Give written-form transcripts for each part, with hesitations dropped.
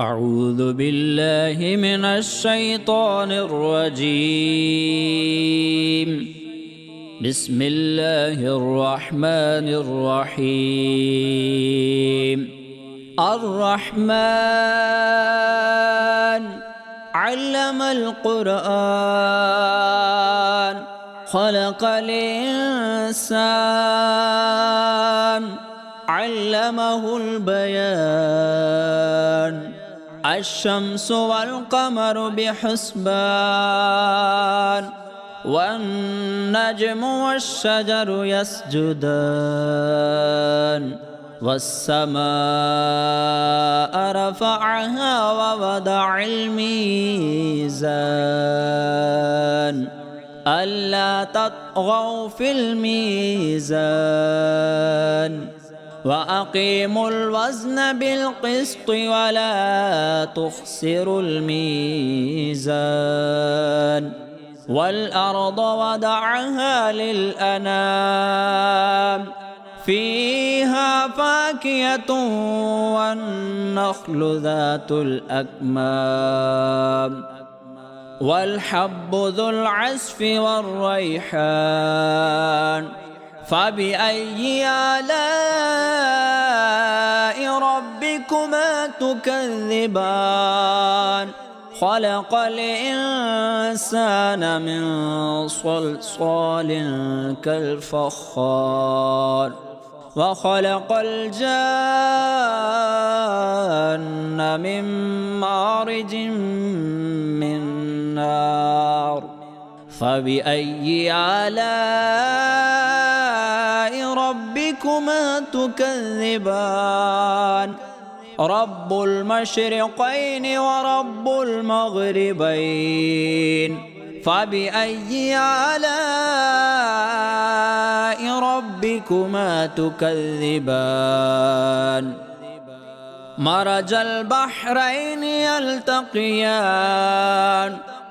أعوذ بالله من الشيطان الرجيم. بسم الله الرحمن الرحيم. الرحمن علم القرآن خلق الإنسان علمه البيان. الشمس والقمر بحسبان والنجم والشجر يسجدان والسماء رفعها ووضع الميزان ألا تطغوا في الميزان وأقيموا الوزن بالقسط ولا تخسروا الميزان والأرض وضعها للأنام فيها فاكهة والنخل ذات الأكمام والحب ذو العصف والريحان فبأي آلاء ربكما تكذبان خلق الإنسان من صلصال كالفخار وخلق الجان من مارج من نار فبأي آلاء ربكما تكذبان رب المشرقين ورب المغربين فبأي آلاء ربكما تكذبان مرج البحرين يلتقيان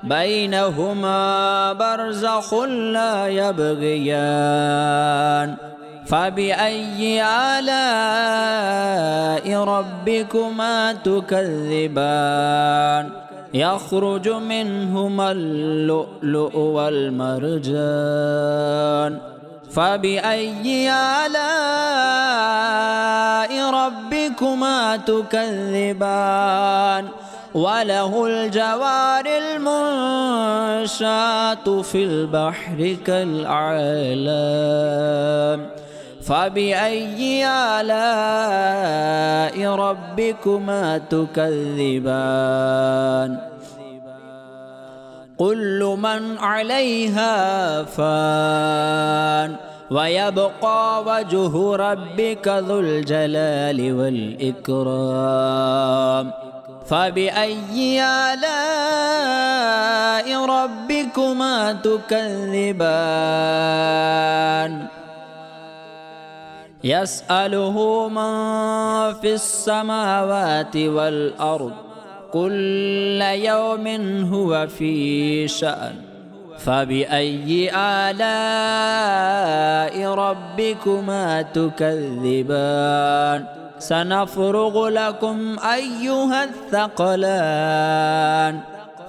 بينهما برزخ لا يبغيان فبأي آلاء ربكما تكذبان يخرج منهما اللؤلؤ والمرجان فبأي آلاء ربكما تكذبان وله الجوار المنشآت في البحر كالأعلام فبأي آلاء ربكما تكذبان كل من عليها فان ويبقى وجه ربك ذو الجلال والإكرام فبأي آلاء ربكما تكذبان يسأله من في السماوات والأرض كل يوم هو في شأن فبأي آلاء ربكما تكذبان سنفرغ لكم أيها الثقلان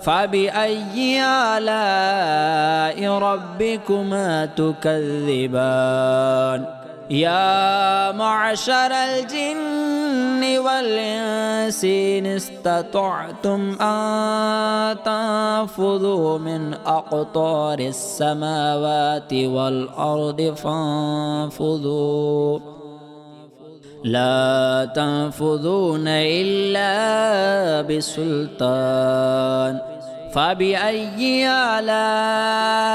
فبأي آلاء ربكما تكذبان يا معشر الجن والإنس إن استطعتم أن تنفذوا من أقطار السماوات والأرض فانفذوا لا تنفذون إلا بسلطان فبأي آلاء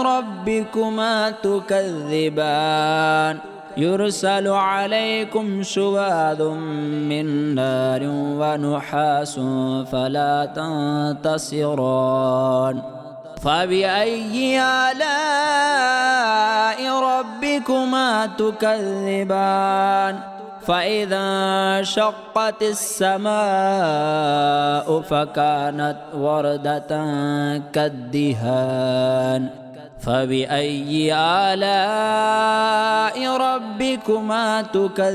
ربكما تكذبان يرسل عليكم شواظ من نار ونحاس فلا تنتصران فبأي آلاء ربكما تكذبان فإذا انشقت السماء فكانت وردة كالدهان فبأي آلاء ربكما تكذبان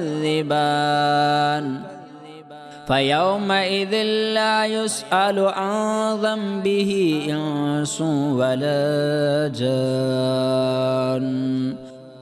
فيومئذ لا يسأل عن ذنبه إنس ولا جان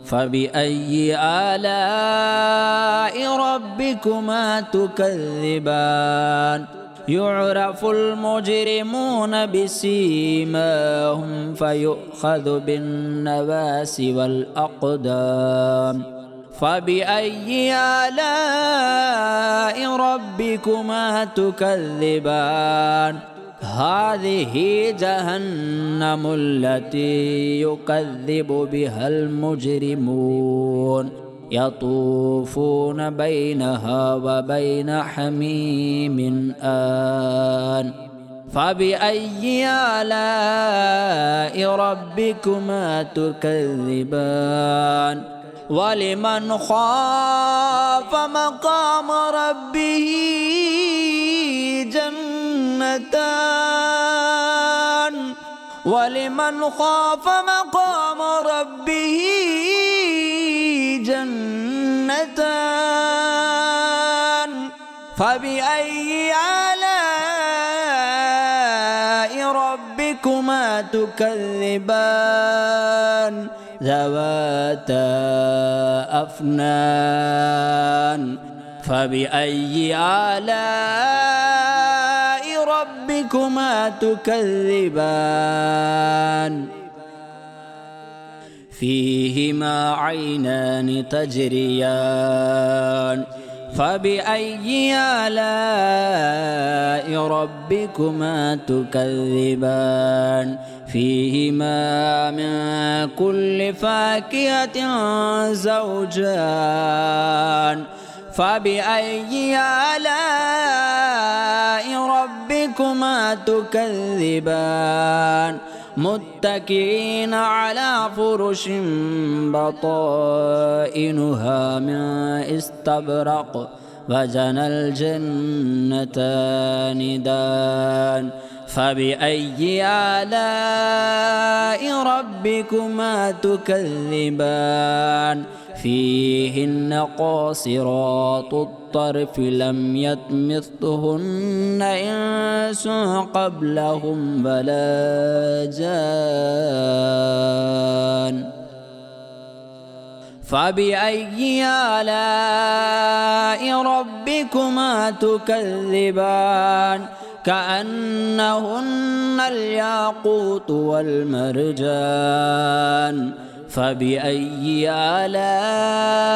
فبأي آلاء ربكما تكذبان يعرف المجرمون بسيماهم فيؤخذ بالنواصي والأقدام فبأي آلاء ربكما تكذبان هذه جهنم التي يكذب بها المجرمون يطوفون بينها وبين حميم آن فبأي آلاء ربكما تكذبان ولمن خاف مقام ربه جنتان ولمن خاف مقام ربه جنتان فبأي آلاء ربكما تكذبان ذواتا أفنان فبأي آلاء ربكما تكذبان فيهما عينان تجريان فبأي آلاء ربكما تكذبان فيهما من كل فاكهة زوجان فبأي آلاء ربكما تكذبان متكئين على فرش بطائنها من استبرق وجنى الجنتان دان فبأي آلاء ربكما تكذبان فيهن قاصرات الطرف لم يطمثهن إنس قبلهم ولا جان فبأي آلاء ربكما تكذبان كأنهن الياقوت والمرجان فبأي آلاء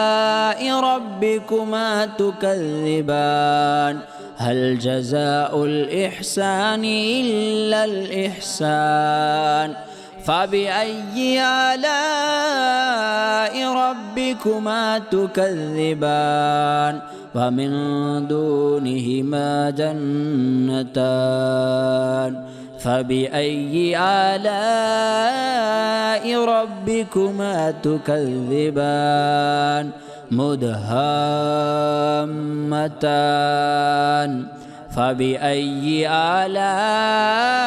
ربكما تكذبان هل جزاء الإحسان إلا الإحسان فبأي آلاء ربكما تكذبان ومن دونهما جنتان فبأي آلاء ربكما تكذبان مدهامتان فبأي آلاء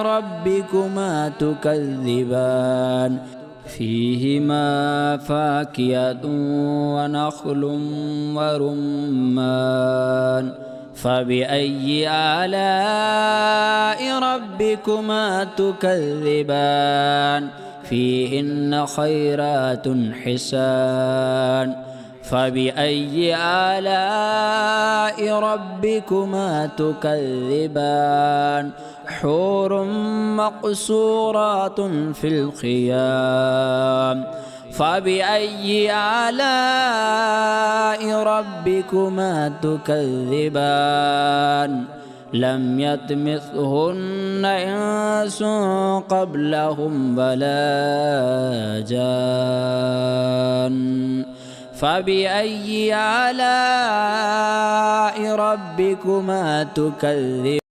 ربكما تكذبان فيهما فاكهة ونخل ورمان فبأي آلاء ربكما تكذبان فيهن خيرات حسان فبأي آلاء ربكما تكذبان حور مقصورات في الخيام فبأي آلاء ربكما تكذبان لم يطمثهن إنس قبلهم ولا جان فبأي آلاء ربكما تكذبان